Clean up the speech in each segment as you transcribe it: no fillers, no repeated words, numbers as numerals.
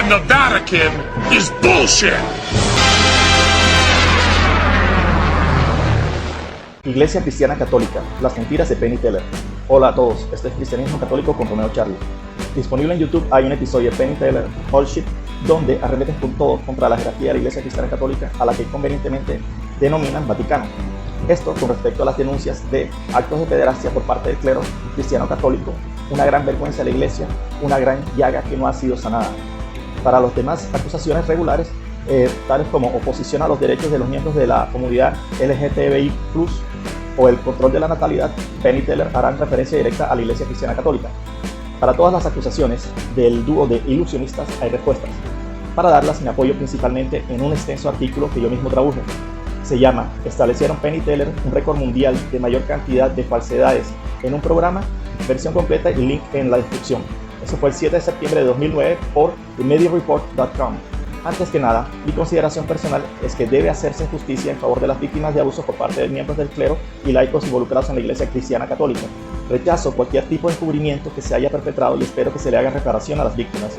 and the Vatican is bullshit. Iglesia Cristiana Católica, las mentiras de Penn y Teller. Hola a todos, este es Cristianismo Católico con Romeo Charlie. Disponible en YouTube hay un episodio de Penn y Teller, All Shit, donde arremeten con todo contra la jerarquía de la Iglesia Cristiana Católica, a la que convenientemente denominan Vaticano. Esto con respecto a las denuncias de actos de pederastia por parte del clero cristiano católico, una gran vergüenza de la Iglesia, una gran llaga que no ha sido sanada. Para los demás acusaciones regulares, tales como oposición a los derechos de los miembros de la comunidad LGTBI+, o el control de la natalidad, Penn y Teller harán referencia directa a la Iglesia Cristiana Católica. Para todas las acusaciones del dúo de ilusionistas hay respuestas. Para darlas me apoyo principalmente en un extenso artículo que yo mismo traduje. Se llama «Establecieron Penn y Teller un récord mundial de mayor cantidad de falsedades en un programa», versión completa y link en la descripción. Eso fue el 7 de septiembre de 2009 por TheMediaReport.com. Antes que nada, mi consideración personal es que debe hacerse justicia en favor de las víctimas de abuso por parte de miembros del clero y laicos involucrados en la Iglesia Cristiana Católica. Rechazo cualquier tipo de encubrimiento que se haya perpetrado y espero que se le haga reparación a las víctimas.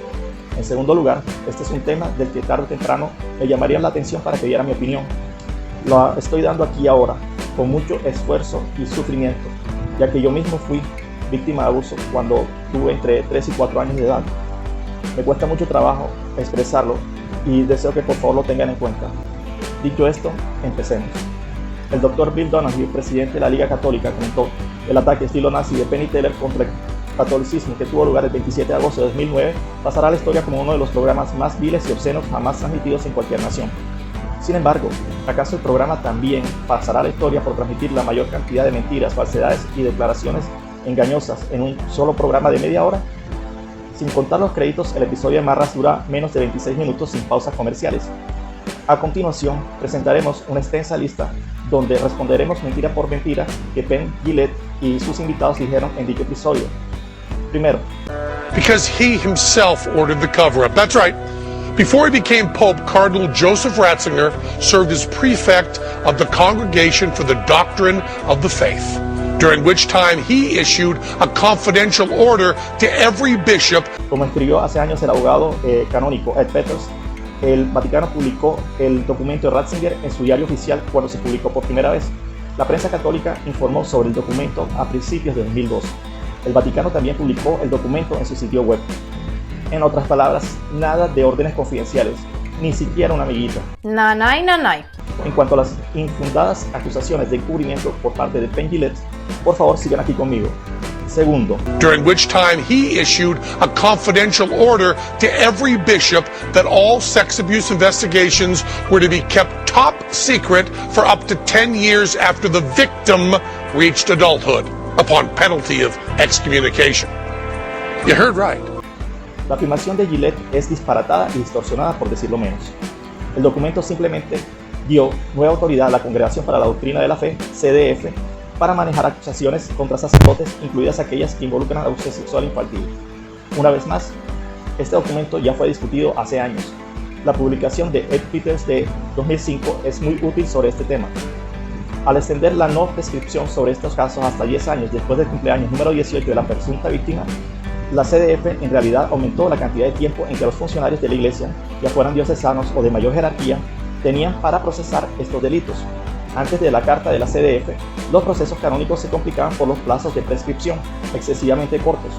En segundo lugar, este es un tema del que tarde o temprano me llamarían la atención para que diera mi opinión. Lo estoy dando aquí ahora, con mucho esfuerzo y sufrimiento, ya que yo mismo fui víctima de abuso cuando tuve entre 3 y 4 años de edad. Me cuesta mucho trabajo expresarlo y deseo que por favor lo tengan en cuenta. Dicho esto, empecemos. El Dr. Bill Donohue, presidente de la Liga Católica, comentó: el ataque estilo nazi de Penn y Teller contra el catolicismo que tuvo lugar el 27 de agosto de 2009 pasará a la historia como uno de los programas más viles y obscenos jamás transmitidos en cualquier nación. Sin embargo, ¿acaso el programa también pasará a la historia por transmitir la mayor cantidad de mentiras, falsedades y declaraciones engañosas en un solo programa de media hora? Sin contar los créditos, el episodio de Marras dura menos de 26 minutos sin pausas comerciales. A continuación, presentaremos una extensa lista donde responderemos mentira por mentira que Penn Jillette y sus invitados dijeron en dicho episodio. Primero, Because he himself ordered the cover-up. That's right. Before he became Pope, Cardinal Joseph Ratzinger served as prefect of the Congregation for the Doctrine of the Faith, during which time he issued a confidential order to every bishop. Como escribió hace años el abogado canónico Ed Peters, el Vaticano publicó el documento de Ratzinger en su diario oficial cuando se publicó por primera vez. La prensa católica informó sobre el documento a principios de 2002. El Vaticano también publicó el documento en su sitio web. En otras palabras, nada de órdenes confidenciales, ni siquiera una amiguita. Nanay, nanay. En cuanto a las infundadas acusaciones de encubrimiento por parte de Penn Jillette, por favor sigan aquí conmigo. Segundo, During which time he issued a confidential order to every bishop that all sex abuse investigations were to be kept top secret for up to 10 years after the victim reached adulthood, upon penalty of excommunication. You heard right. la afirmación de Jillette es disparatada y distorsionada, por decirlo menos. El documento simplemente dio nueva autoridad a la Congregación para la Doctrina de la Fe, CDF, para manejar acusaciones contra sacerdotes, incluidas aquellas que involucran abuso sexual infantil. Una vez más, este documento ya fue discutido hace años. La publicación de Ed Peters de 2005 es muy útil sobre este tema. Al extender la no prescripción sobre estos casos hasta 10 años después del cumpleaños número 18 de la presunta víctima, la CDF en realidad aumentó la cantidad de tiempo en que los funcionarios de la Iglesia, ya fueran diocesanos o de mayor jerarquía, tenían para procesar estos delitos. Antes de la carta de la CDF, los procesos canónicos se complicaban por los plazos de prescripción excesivamente cortos,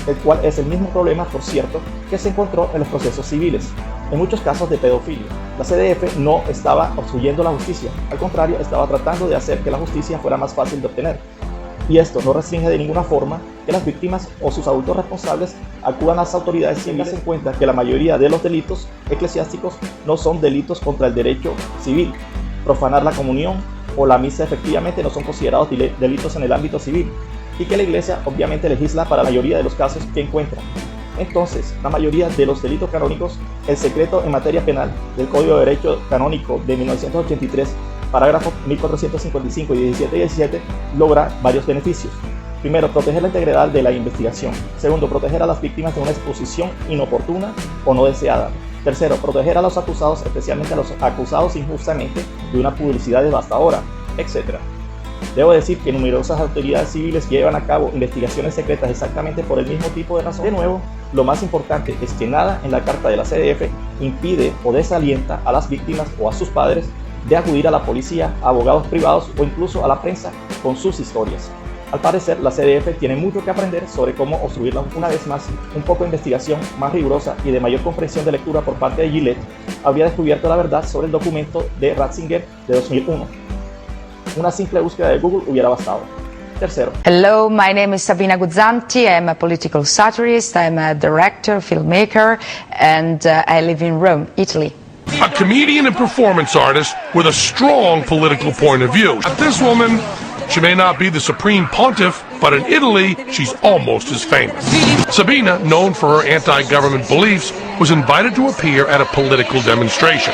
el cual es el mismo problema, por cierto, que se encontró en los procesos civiles. En muchos casos de pedofilia, la CDF no estaba obstruyendo la justicia, al contrario, estaba tratando de hacer que la justicia fuera más fácil de obtener. Y esto no restringe de ninguna forma que las víctimas o sus adultos responsables acudan a las autoridades civiles en cuenta que la mayoría de los delitos eclesiásticos no son delitos contra el derecho civil. Profanar la comunión o la misa efectivamente no son considerados delitos en el ámbito civil, y que la Iglesia obviamente legisla para la mayoría de los casos que encuentra. Entonces, la mayoría de los delitos canónicos, el secreto en materia penal del Código de Derecho Canónico de 1983, parágrafos 1455 y 17 y 17, logra varios beneficios. Primero, proteger la integridad de la investigación. Segundo, proteger a las víctimas de una exposición inoportuna o no deseada. Tercero, proteger a los acusados, especialmente a los acusados injustamente, de una publicidad devastadora, etc. Debo decir que numerosas autoridades civiles llevan a cabo investigaciones secretas exactamente por el mismo tipo de razón. De nuevo, lo más importante es que nada en la carta de la CDF impide o desalienta a las víctimas o a sus padres de acudir a la policía, a abogados privados o incluso a la prensa con sus historias. Al parecer, la CDF tiene mucho que aprender sobre cómo obstruirla. Una vez más, un poco de investigación más rigurosa y de mayor comprensión de lectura por parte de Gillette habría descubierto la verdad sobre el documento de Ratzinger de 2001. Una simple búsqueda de Google hubiera bastado. Tercero. Hello, my name is Sabina Guzzanti. I'm a political satirist, I'm a director, filmmaker, and I live in Rome, Italy. A comedian and performance artist with a strong political point of view. This woman, she may not be the supreme pontiff, but in Italy, she's almost as famous. Sabina, known for her anti-government beliefs, was invited to appear at a political demonstration.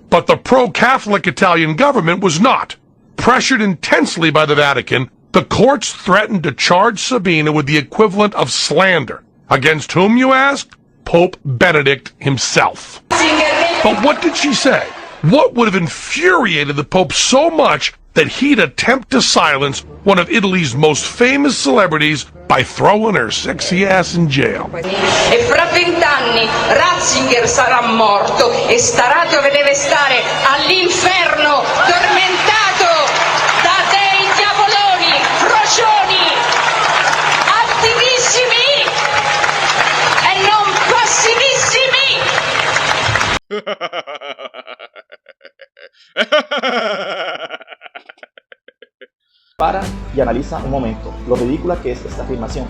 But the pro-Catholic Italian government was not. Pressured intensely by the Vatican, the courts threatened to charge Sabina with the equivalent of slander. Against whom, you ask? Pope Benedict himself. But what did she say? What would have infuriated the Pope so much that he'd attempt to silence one of Italy's most famous celebrities by throwing her sexy ass in jail? E fra 20 anni Ratzinger sarà morto e starà dove deve stare, all'inferno, tormentato da dei diavoloni, frocioni, attivissimi e non passivissimi. Para y analiza un momento lo ridícula que es esta afirmación.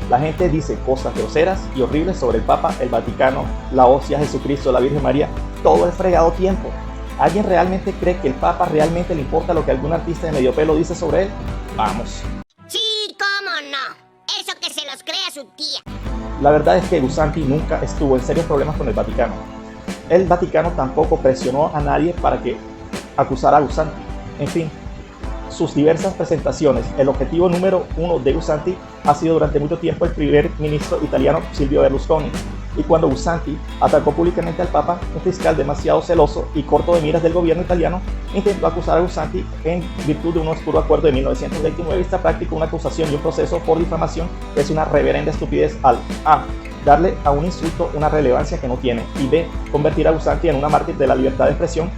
La gente dice cosas groseras y horribles sobre el Papa, el Vaticano, la hostia, Jesucristo, la Virgen María, todo el fregado tiempo. ¿Alguien realmente cree que el Papa realmente le importa lo que algún artista de medio pelo dice sobre él? Vamos. Sí, cómo no. Eso que se los crea su tía. La verdad es que Guzzanti nunca estuvo en serios problemas con el Vaticano. El Vaticano tampoco presionó a nadie para que acusara a Guzzanti. En fin, sus diversas presentaciones, el objetivo número uno de Guzzanti ha sido durante mucho tiempo el primer ministro italiano Silvio Berlusconi. Y cuando Guzzanti atacó públicamente al Papa, un fiscal demasiado celoso y corto de miras del gobierno italiano intentó acusar a Guzzanti en virtud de un oscuro acuerdo de 1929. Esta práctica, una acusación y un proceso por difamación, es una reverenda estupidez al A. Darle a un insulto una relevancia que no tiene, y B. Convertir a Guzzanti en una mártir de la libertad de expresión.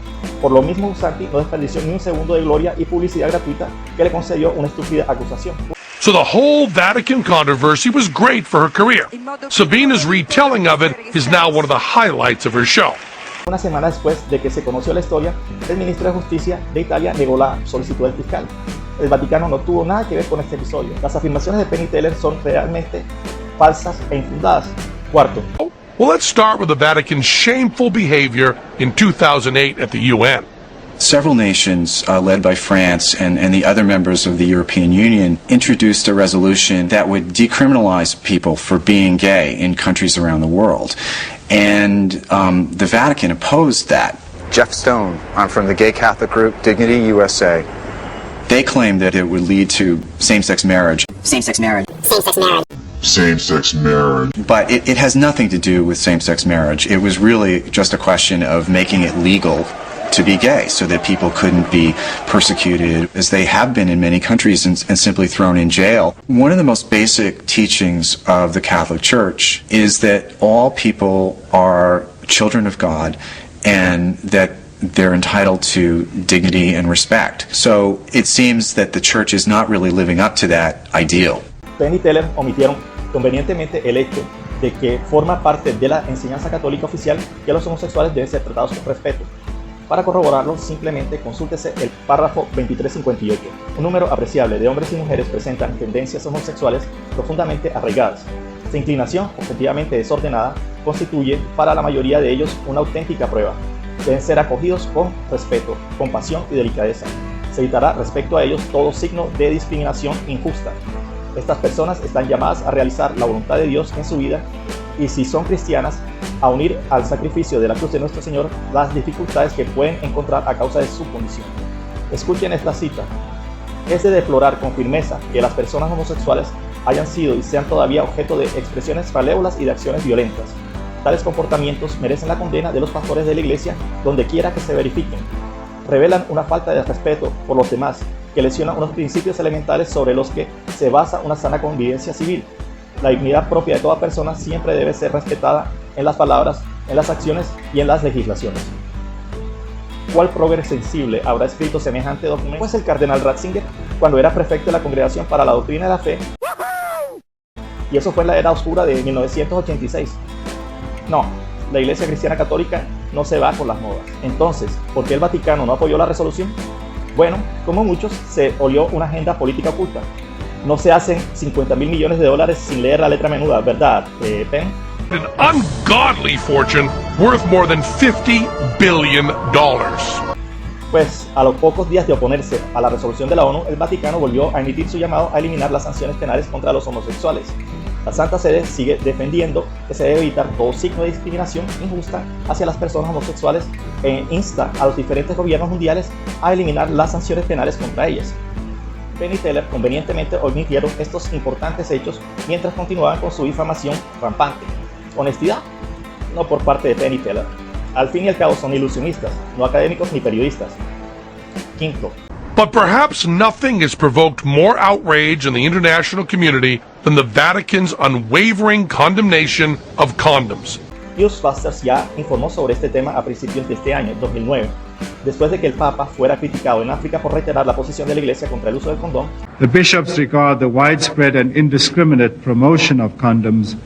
Por lo mismo, Guzzanti no desperdició ni un segundo de gloria y publicidad gratuita que le concedió una estúpida acusación. So the whole Vatican controversy was great for her career. Sabina's retelling of it is now one of the highlights of her show. Una semana después de que se conoció la historia, el ministro de Justicia de Italia negó la solicitud del fiscal. El Vaticano no tuvo nada que ver con este episodio. Las afirmaciones de Penny Teller son realmente falsas e infundadas. Cuarto. Well, let's start with the Vatican's shameful behavior in 2008 at the UN. Several nations, led by France and the other members of the European Union, introduced a resolution that would decriminalize people for being gay in countries around the world. And the Vatican opposed that. Jeff Stone, I'm from the gay Catholic group Dignity USA. They claimed that it would lead to same-sex marriage. Same-sex marriage. Same-sex marriage. Same-sex marriage. But it has nothing to do with same-sex marriage. It was really just a question of making it legal to be gay so that people couldn't be persecuted as they have been in many countries and simply thrown in jail. One of the most basic teachings of the Catholic Church is that all people are children of God and that they're entitled to dignity and respect. So it seems that the Church is not really living up to that ideal. Penny Teller omitieron convenientemente el hecho de que forma parte de la enseñanza católica oficial que los homosexuales deben ser tratados con respeto. Para corroborarlo, simplemente consúltese el párrafo 2358. Un número apreciable de hombres y mujeres presentan tendencias homosexuales profundamente arraigadas. Esta inclinación, objetivamente desordenada, constituye para la mayoría de ellos una auténtica prueba. Deben ser acogidos con respeto, compasión y delicadeza. Se evitará respecto a ellos todo signo de discriminación injusta. Estas personas están llamadas a realizar la voluntad de Dios en su vida y, si son cristianas, a unir al sacrificio de la cruz de nuestro Señor las dificultades que pueden encontrar a causa de su condición. Escuchen esta cita. Es de deplorar con firmeza que las personas homosexuales hayan sido y sean todavía objeto de expresiones malévolas y de acciones violentas. Tales comportamientos merecen la condena de los pastores de la Iglesia donde quiera que se verifiquen. Revelan una falta de respeto por los demás que lesiona unos principios elementales sobre los que se basa una sana convivencia civil. La dignidad propia de toda persona siempre debe ser respetada en las palabras, en las acciones y en las legislaciones. ¿Cuál prócer sensible habrá escrito semejante documento? Pues el cardenal Ratzinger, cuando era prefecto de la Congregación para la Doctrina de la Fe, y eso fue en la era oscura de 1986. No, la Iglesia Cristiana Católica no se va con las modas. Entonces, ¿por qué el Vaticano no apoyó la resolución? Bueno, como muchos, se olió una agenda política oculta. No se hacen 50.000 millones de dólares sin leer la letra menuda, ¿verdad, Penn? An ungodly fortune worth more than $50 billion. Pues a los pocos días de oponerse a la resolución de la ONU, el Vaticano volvió a emitir su llamado a eliminar las sanciones penales contra los homosexuales. La Santa Sede sigue defendiendo que se debe evitar todo signo de discriminación injusta hacia las personas homosexuales e insta a los diferentes gobiernos mundiales a eliminar las sanciones penales contra ellas. Penn y Teller convenientemente omitieron estos importantes hechos mientras continuaban con su difamación rampante. ¿Honestidad? No por parte de Penn y Teller. Al fin y al cabo son ilusionistas, no académicos ni periodistas. Quinto. But perhaps nothing has provoked more outrage in the international community than the Vatican's unwavering condemnation of condoms. Pius Fasters ya informó sobre este tema a principios de este año, 2009, después de que el Papa fuera criticado en África por reiterar la posición de la Iglesia contra el uso del condón. The bishops regard the widespread and indiscriminate promotion of condoms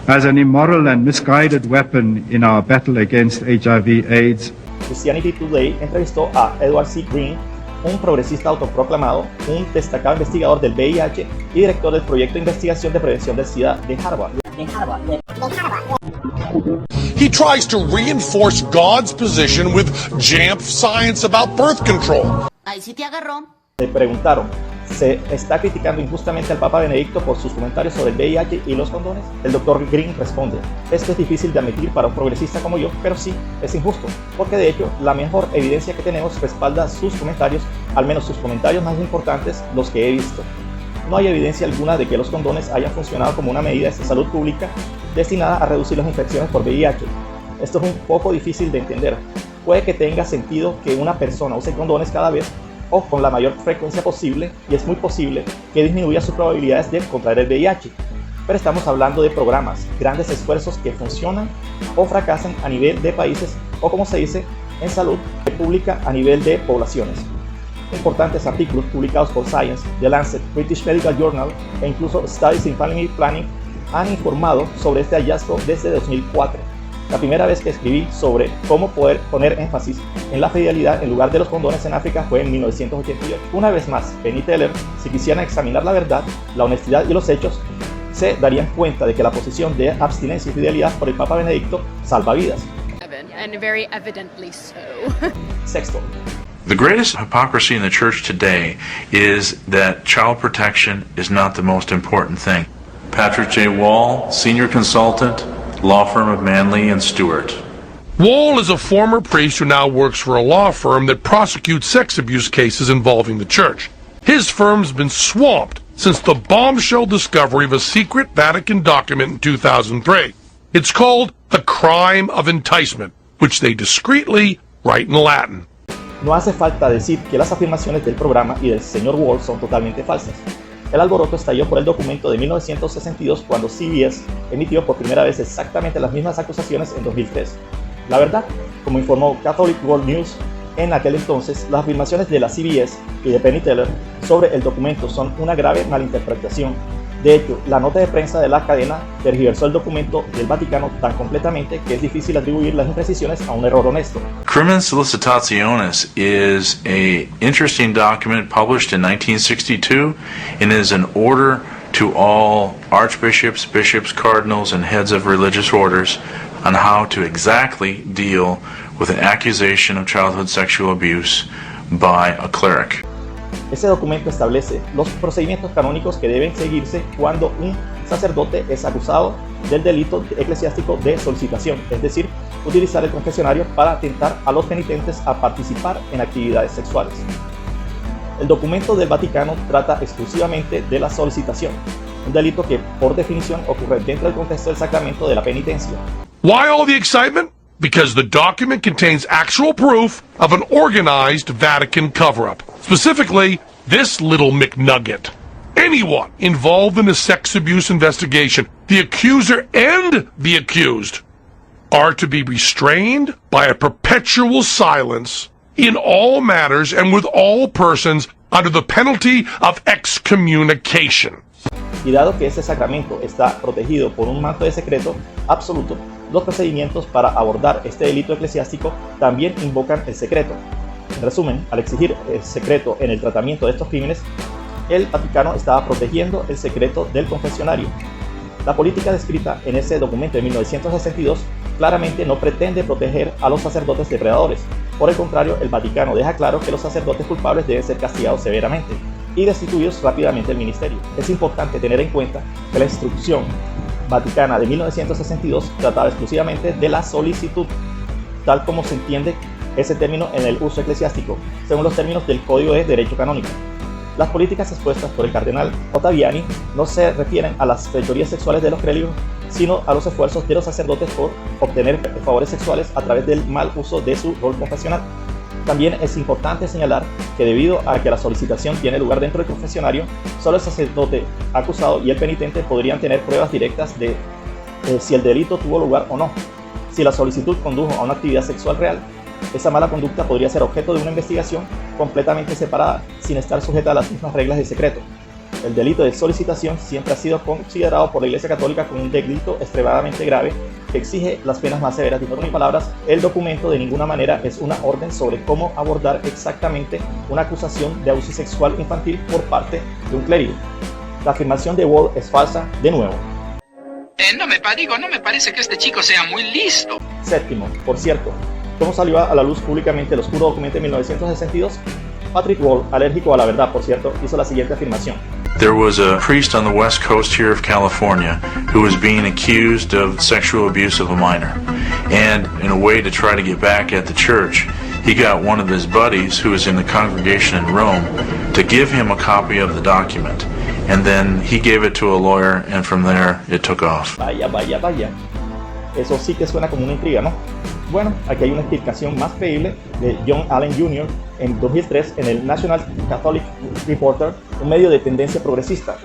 as an immoral and misguided weapon in our battle against HIV/AIDS. Christianity Today entrevistó a Edward C. Green, un progresista autoproclamado, un destacado investigador del VIH y director del proyecto de investigación de prevención del SIDA de Harvard. He tries to reinforce God's position with jamf science about birth control. Ahí sí te agarró. Le preguntaron, ¿se está criticando injustamente al Papa Benedicto por sus comentarios sobre el VIH y los condones? El Dr. Green responde, esto es difícil de admitir para un progresista como yo, pero sí, es injusto, porque de hecho la mejor evidencia que tenemos respalda sus comentarios, al menos sus comentarios más importantes, los que he visto. No hay evidencia alguna de que los condones hayan funcionado como una medida de salud pública destinada a reducir las infecciones por VIH. Esto es un poco difícil de entender. Puede que tenga sentido que una persona use condones cada vez o con la mayor frecuencia posible, y es muy posible que disminuya sus probabilidades de contraer el VIH. Pero estamos hablando de programas, grandes esfuerzos que funcionan o fracasan a nivel de países o, como se dice en salud pública, a nivel de poblaciones. Importantes artículos publicados por Science, The Lancet, British Medical Journal e incluso Studies in Family Planning han informado sobre este hallazgo desde 2004. La primera vez que escribí sobre cómo poder poner énfasis en la fidelidad en lugar de los condones en África fue en 1988. Una vez más, Penn y Teller, si quisieran examinar la verdad, la honestidad y los hechos, se darían cuenta de que la posición de abstinencia y fidelidad por el Papa Benedicto salva vidas. And very evidently so. Sexto. The greatest hypocrisy in the church today is that child protection is not the most important thing. Patrick J. Wall, Senior Consultant, Law Firm of Manley and Stewart. Wall is a former priest who now works for a law firm that prosecutes sex abuse cases involving the church. His firm's been swamped since the bombshell discovery of a secret Vatican document in 2003. It's called the crime of enticement, which they discreetly write in Latin. No hace falta decir que las afirmaciones del programa y del señor Wall son totalmente falsas. El alboroto estalló por el documento de 1962 cuando CBS emitió por primera vez exactamente las mismas acusaciones en 2003. La verdad, como informó Catholic World News, en aquel entonces las afirmaciones de la CBS y de Penn y Teller sobre el documento son una grave malinterpretación. De hecho, la nota de prensa de la cadena tergiversó el documento del Vaticano tan completamente que es difícil atribuir las imprecisiones a un error honesto. Crimen Solicitationis is an interesting document published in 1962 and is an order to all archbishops, bishops, cardinals, and heads of religious orders on how to exactly deal with an accusation of childhood sexual abuse by a cleric. Ese documento establece los procedimientos canónicos que deben seguirse cuando un sacerdote es acusado del delito eclesiástico de solicitación, es decir, utilizar el confesionario para atentar a los penitentes a participar en actividades sexuales. El documento del Vaticano trata exclusivamente de la solicitación, un delito que por definición ocurre dentro del contexto del sacramento de la penitencia. Why all the excitement? Because the document contains actual proof of an organized Vatican cover-up. Specifically, this little McNugget. Anyone involved in a sex abuse investigation, the accuser and the accused, are to be restrained by a perpetual silence in all matters and with all persons under the penalty of excommunication. Y dado que ese sacramento está protegido por un manto de secreto absoluto, los procedimientos para abordar este delito eclesiástico también invocan el secreto. En resumen, al exigir el secreto en el tratamiento de estos crímenes, el Vaticano estaba protegiendo el secreto del confesionario. La política descrita en ese documento de 1962 claramente no pretende proteger a los sacerdotes depredadores. Por el contrario, el Vaticano deja claro que los sacerdotes culpables deben ser castigados severamente y destituidos rápidamente del ministerio. Es importante tener en cuenta que la instrucción vaticana de 1962 trataba exclusivamente de la solicitud, tal como se entiende ese término en el uso eclesiástico, según los términos del Código de Derecho Canónico. Las políticas expuestas por el cardenal Ottaviani no se refieren a las fechorías sexuales de los clérigos, sino a los esfuerzos de los sacerdotes por obtener favores sexuales a través del mal uso de su rol confesional. También es importante señalar que debido a que la solicitación tiene lugar dentro del confesionario, solo el sacerdote acusado y el penitente podrían tener pruebas directas de si el delito tuvo lugar o no. Si la solicitud condujo a una actividad sexual real, esa mala conducta podría ser objeto de una investigación completamente separada, sin estar sujeta a las mismas reglas de secreto. El delito de solicitación siempre ha sido considerado por la Iglesia Católica como un delito extremadamente grave que exige las penas más severas. En otras palabras, el documento de ninguna manera es una orden sobre cómo abordar exactamente una acusación de abuso sexual infantil por parte de un clérigo. La afirmación de Wall es falsa de nuevo. No me parece que este chico sea muy listo. Séptimo, por cierto, ¿cómo salió a la luz públicamente el oscuro documento de 1962? Patrick Wall, alérgico a la verdad, por cierto, hizo la siguiente afirmación. There was a priest on the west coast here of California who was being accused of sexual abuse of a minor. And in a way to try to get back at the church, he got one of his buddies who was in the congregation in Rome to give him a copy of the document. And then he gave it to a lawyer, and from there it took off. Vaya. Eso sí que suena como una intriga, ¿no? Bueno, aquí hay una explicación más creíble de John Allen Jr. en 2003 en el National Catholic Reporter, un medio de tendencia progresista.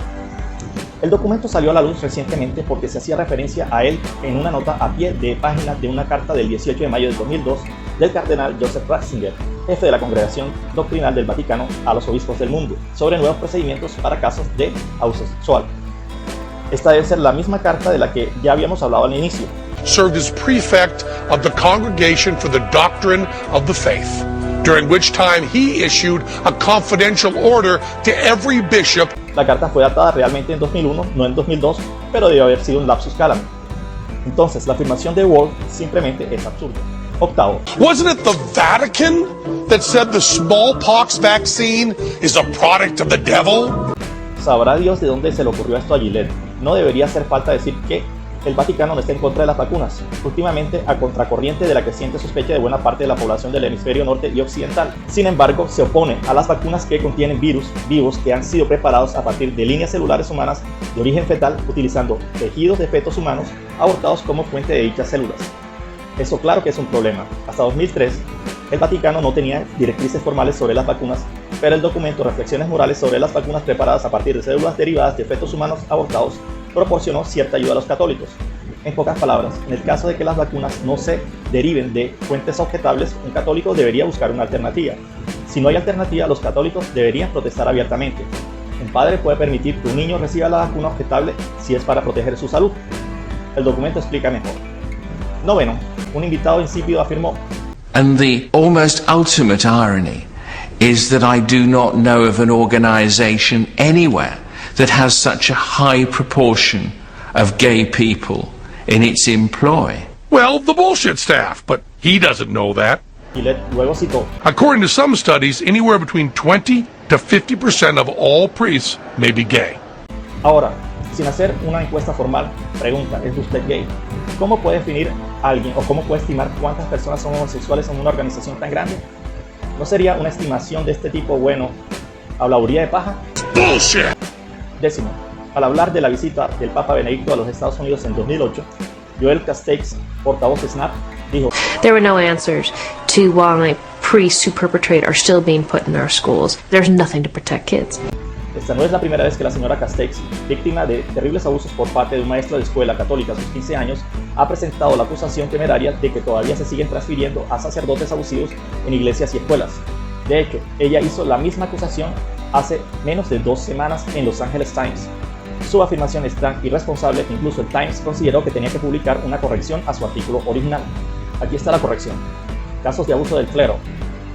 El documento salió a la luz recientemente porque se hacía referencia a él en una nota a pie de página de una carta del 18 de mayo de 2002 del cardenal Joseph Ratzinger, jefe de la Congregación Doctrinal del Vaticano, a los obispos del mundo, sobre nuevos procedimientos para casos de abuso sexual. Esta debe ser la misma carta de la que ya habíamos hablado al inicio. Served as prefect of the Congregation for the Doctrine of the Faith, during which time he issued a confidential order to every bishop. La carta fue datada realmente en 2001, no en 2002, pero debió haber sido un lapsus calami. Entonces, la afirmación de Wall simplemente es absurda. Octavo. Wasn't it the Vatican that said the smallpox vaccine is a product of the devil? Sabrá Dios de dónde se le ocurrió esto a Gillette. No debería hacer falta decir que el Vaticano no está en contra de las vacunas, últimamente a contracorriente de la creciente sospecha de buena parte de la población del hemisferio norte y occidental. Sin embargo, se opone a las vacunas que contienen virus vivos que han sido preparados a partir de líneas celulares humanas de origen fetal utilizando tejidos de fetos humanos abortados como fuente de dichas células. Eso claro que es un problema. Hasta 2003, el Vaticano no tenía directrices formales sobre las vacunas, pero el documento Reflexiones Morales sobre las vacunas preparadas a partir de células derivadas de fetos humanos abortados proporcionó cierta ayuda a los católicos. En pocas palabras, en el caso de que las vacunas no se deriven de fuentes objetables, un católico debería buscar una alternativa. Si no hay alternativa, los católicos deberían protestar abiertamente. Un padre puede permitir que un niño reciba la vacuna objetable si es para proteger su salud. El documento explica mejor. Noveno, un invitado insípido afirmó: And the almost ultimate irony is that I do not know of an organization anywhere that has such a high proportion of gay people in its employ. Well, the bullshit staff, but he doesn't know that. Gillette luego citó: According to some studies, anywhere between 20 to 50% of all priests may be gay. Ahora, sin hacer una encuesta formal, pregunta: ¿es usted gay? ¿Cómo puede definir a alguien o cómo puede estimar cuántas personas son homosexuales en una organización tan grande? ¿No sería una estimación de este tipo, bueno, habladuría de paja? Bullshit. Décimo, al hablar de la visita del Papa Benedicto a los Estados Unidos en 2008, Joel Castex, portavoz de SNAP, dijo: There were no answers to why priests who perpetrate are still being put in our schools. There's nothing to protect kids. Esta no es la primera vez que la señora Castex, víctima de terribles abusos por parte de un maestro de escuela católica a sus 15 años, ha presentado la acusación temeraria de que todavía se siguen transfiriendo a sacerdotes abusivos en iglesias y escuelas. De hecho, ella hizo la misma acusación hace menos de 2 semanas en Los Angeles Times. Su afirmación es tan irresponsable que incluso el Times consideró que tenía que publicar una corrección a su artículo original. Aquí está la corrección. Casos de abuso del clero.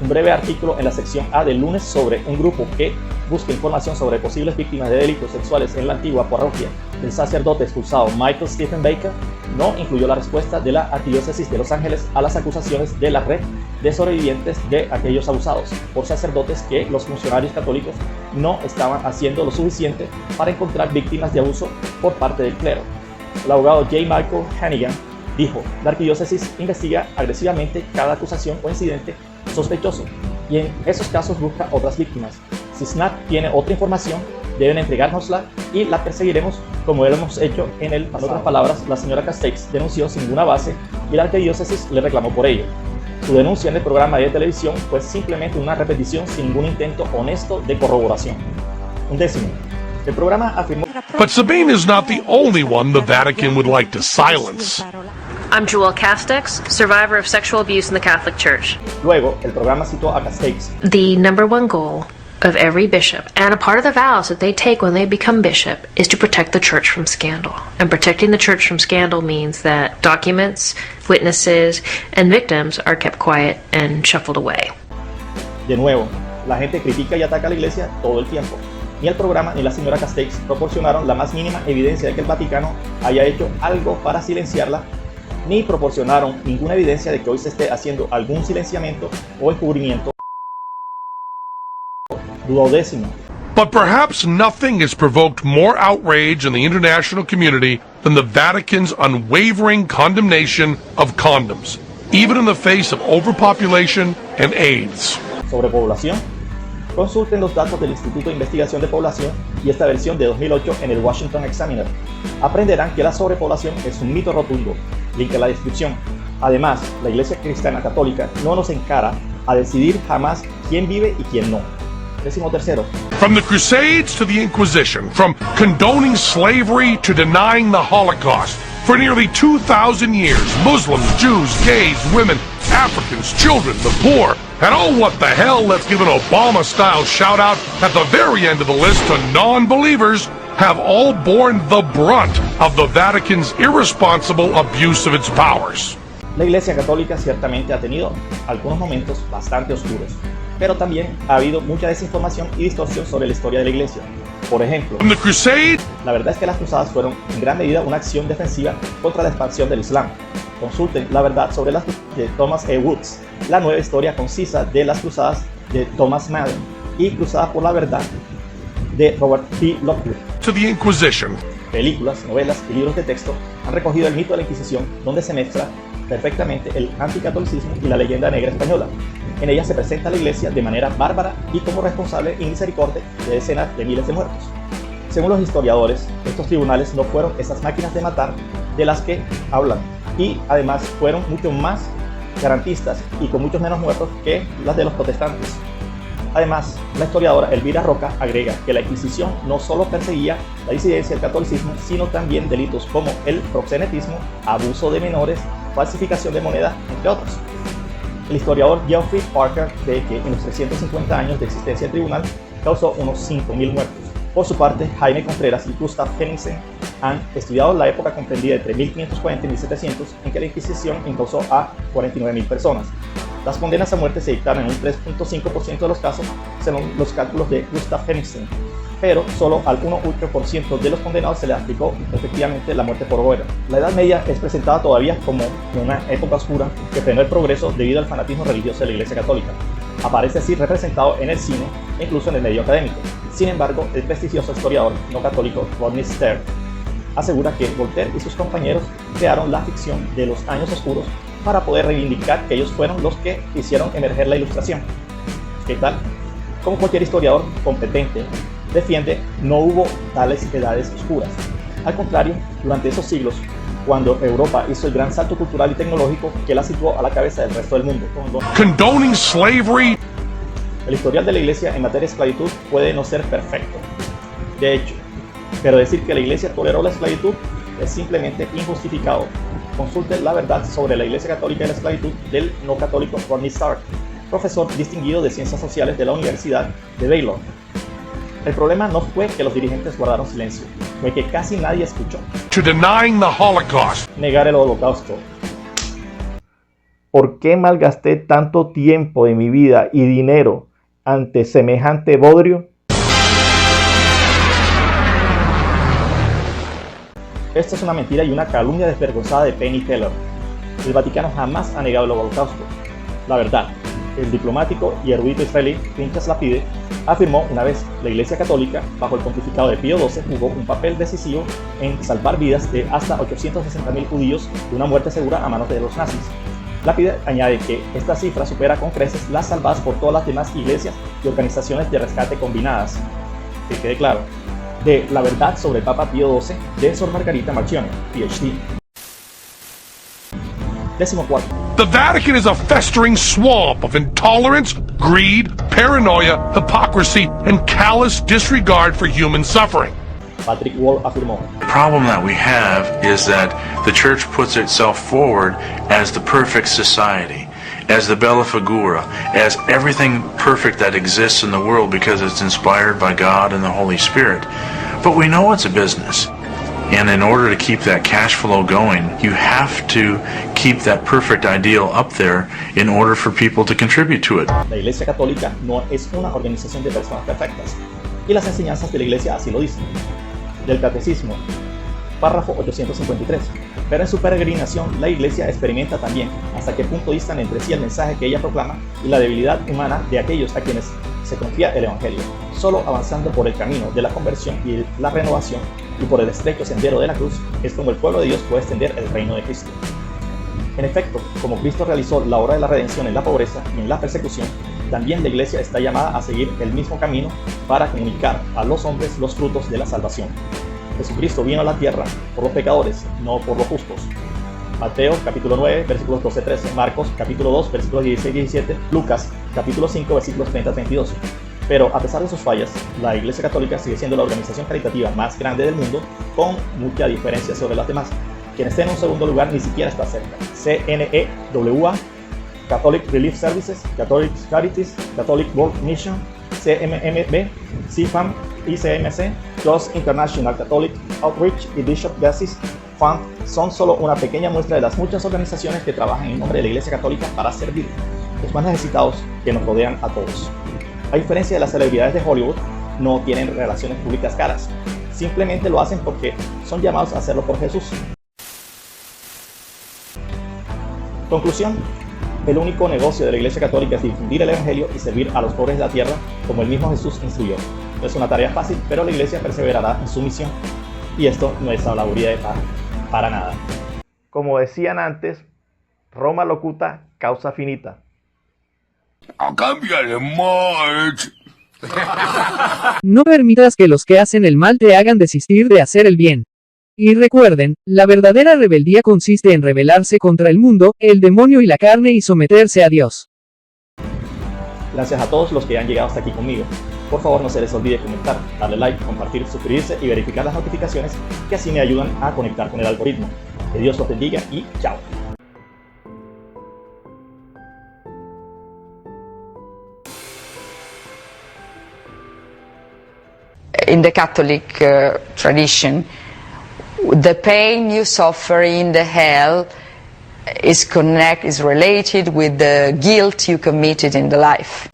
Un breve artículo en la sección A del lunes sobre un grupo que busca información sobre posibles víctimas de delitos sexuales en la antigua parroquia del sacerdote expulsado Michael Stephen Baker no incluyó la respuesta de la Arquidiócesis de Los Ángeles a las acusaciones de la red de sobrevivientes de aquellos abusados por sacerdotes que los funcionarios católicos no estaban haciendo lo suficiente para encontrar víctimas de abuso por parte del clero. El abogado J. Michael Hannigan dijo: la Arquidiócesis investiga agresivamente cada acusación o incidente sospechoso y en esos casos busca otras víctimas. Si SNAP tiene otra información, deben entregárnosla y la perseguiremos como lo hemos hecho en el pasado. En otras palabras, la señora Castex denunció sin ninguna base y la Arquidiócesis le reclamó por ello. Su denuncia en el programa de televisión fue simplemente una repetición sin ningún intento honesto de corroboración. 11. El programa afirmó... But Sabine is not the only one the Vatican would like to silence. I'm Joelle Castex, survivor of sexual abuse in the Catholic Church. Luego, el programa citó a Castex. The number one goal of every bishop, and a part of the vows that they take when they become bishop, is to protect the church from scandal. And protecting the church from scandal means that documents, witnesses, and victims are kept quiet and shuffled away. De nuevo, la gente critica y ataca a la iglesia todo el tiempo. Ni el programa ni la señora Castex proporcionaron la más mínima evidencia de que el Vaticano haya hecho algo para silenciarla, ni proporcionaron ninguna evidencia de que hoy se esté haciendo algún silenciamiento o encubrimiento. 12. But perhaps nothing has provoked more outrage in the international community than the Vatican's unwavering condemnation of condoms, even in the face of overpopulation and AIDS. Sobrepoblación. Consulten los datos del Instituto de Investigación de Población y esta versión de 2008 en el Washington Examiner. Aprenderán que la sobrepoblación es un mito rotundo. Link en la descripción. Además, la Iglesia Cristiana Católica no nos encara a decidir jamás quién vive y quién no. 13. From the Crusades to the Inquisition, from condoning slavery to denying the Holocaust, for nearly 2,000 years, Muslims, Jews, gays, women, Africans, children, the poor, and oh, what the hell, let's give an Obama-style shout-out at the very end of the list to non-believers, have all borne the brunt of the Vatican's irresponsible abuse of its powers. La Iglesia Católica ciertamente ha tenido algunos momentos bastante oscuros, pero también ha habido mucha desinformación y distorsión sobre la historia de la Iglesia. Por ejemplo, la verdad es que las cruzadas fueron en gran medida una acción defensiva contra la expansión del Islam. Consulten La verdad sobre las cruzadas de Thomas E. Woods, La nueva historia concisa de las cruzadas de Thomas Madden y Cruzada por la verdad de Robert P. Lockwood. To the Inquisition. Películas, novelas y libros de texto han recogido el mito de la Inquisición, donde se mezcla perfectamente el anticatolicismo y la leyenda negra española. En ella se presenta a la Iglesia de manera bárbara y como responsable y misericordia de decenas de miles de muertos. Según los historiadores, estos tribunales no fueron esas máquinas de matar de las que hablan, y además fueron mucho más garantistas y con muchos menos muertos que las de los protestantes. Además, la historiadora Elvira Roca agrega que la Inquisición no solo perseguía la disidencia del catolicismo, sino también delitos como el proxenetismo, abuso de menores, falsificación de moneda, entre otros. El historiador Geoffrey Parker cree que en los 350 años de existencia del tribunal causó unos 5.000 muertos. Por su parte, Jaime Contreras y Gustav Henningsen han estudiado la época comprendida entre 1540 y 1700 en que la Inquisición causó a 49.000 personas. Las condenas a muerte se dictaron en un 3.5% de los casos, según los cálculos de Gustav Henningsen, pero solo al 1.8% de los condenados se les aplicó efectivamente la muerte por hoguera. La Edad Media es presentada todavía como una época oscura que frenó el progreso debido al fanatismo religioso de la Iglesia Católica. Aparece así representado en el cine e incluso en el medio académico. Sin embargo, el prestigioso historiador no católico Rodney Stern asegura que Voltaire y sus compañeros crearon la ficción de los años oscuros para poder reivindicar que ellos fueron los que hicieron emerger la Ilustración. ¿Qué tal? Como cualquier historiador competente, defiende no hubo tales edades oscuras. Al contrario, durante esos siglos cuando Europa hizo el gran salto cultural y tecnológico que la situó a la cabeza del resto del mundo. Condoning slavery. El historial de la Iglesia en materia de esclavitud puede no ser perfecto, de hecho, pero decir que la Iglesia toleró la esclavitud es simplemente injustificado. Consulte la verdad sobre la Iglesia Católica y la esclavitud del no católico Rodney Stark, profesor distinguido de Ciencias Sociales de la Universidad de Baylor. El problema no fue que los dirigentes guardaron silencio, fue que casi nadie escuchó. To denying the Holocaust. Negar el Holocausto. ¿Por qué malgasté tanto tiempo de mi vida y dinero ante semejante bodrio? Esta es una mentira y una calumnia desvergonzada de Penny Teller. El Vaticano jamás ha negado el Holocausto. La verdad, el diplomático y erudito israelí Pinchas Lapide afirmó una vez: la Iglesia Católica, bajo el pontificado de Pío XII, jugó un papel decisivo en salvar vidas de hasta 860.000 judíos de una muerte segura a manos de los nazis. Lapide añade que esta cifra supera con creces las salvadas por todas las demás iglesias y organizaciones de rescate combinadas. Que quede claro, de La verdad sobre el Papa Pío XII, de Sor Margarita Marchione, PhD. 14. The Vatican is a festering swamp of intolerance, greed, paranoia, hypocrisy, and callous disregard for human suffering. Patrick Wall afirmó: The problem that we have is that the church puts itself forward as the perfect society, as the bella figura, as everything perfect that exists in the world because it's inspired by God and the Holy Spirit. But we know it's a business. And in order to keep that cash flow going, you have to keep that perfect ideal up there in order for people to contribute to it. La Iglesia Católica no es una organización de personas perfectas, y las enseñanzas de la Iglesia así lo dicen. Del Catecismo, párrafo 853. Pero en su peregrinación, la Iglesia experimenta también hasta qué punto distan entre sí el mensaje que ella proclama y la debilidad humana de aquellos a quienes se confía el Evangelio. Solo avanzando por el camino de la conversión y la renovación y por el estrecho sendero de la cruz es como el pueblo de Dios puede extender el reino de Cristo. En efecto, como Cristo realizó la obra de la redención en la pobreza y en la persecución, también la Iglesia está llamada a seguir el mismo camino para comunicar a los hombres los frutos de la salvación. Jesucristo vino a la tierra por los pecadores, no por los justos. Mateo capítulo 9, versículos 12-13, Marcos capítulo 2, versículos 16-17, Lucas capítulo 5, versículos 30-32. Pero a pesar de sus fallas, la Iglesia Católica sigue siendo la organización caritativa más grande del mundo, con mucha diferencia sobre las demás. Quien esté en un segundo lugar ni siquiera está cerca. CNEWA, Catholic Relief Services, Catholic Charities, Catholic World Mission, CMMB, CFAM, ICMC, Cross International Catholic Outreach y Bishop Gases Fund son solo una pequeña muestra de las muchas organizaciones que trabajan en nombre de la Iglesia Católica para servir los más necesitados que nos rodean a todos. A diferencia de las celebridades de Hollywood, no tienen relaciones públicas caras. Simplemente lo hacen porque son llamados a hacerlo por Jesús. Conclusión: el único negocio de la Iglesia Católica es difundir el Evangelio y servir a los pobres de la tierra como el mismo Jesús instruyó. No es una tarea fácil, pero la Iglesia perseverará en su misión. Y esto no es habladuría de paz, para nada. Como decían antes, Roma locuta, causa finita. Cámbiale, Marge. No permitas que los que hacen el mal te hagan desistir de hacer el bien. Y recuerden, la verdadera rebeldía consiste en rebelarse contra el mundo, el demonio y la carne y someterse a Dios. Gracias a todos los que han llegado hasta aquí conmigo. Por favor, no se les olvide comentar, darle like, compartir, suscribirse y verificar las notificaciones, que así me ayudan a conectar con el algoritmo. Que Dios los bendiga y chao. In the Catholic tradition, the pain you suffer in the hell is related with the guilt you committed in the life.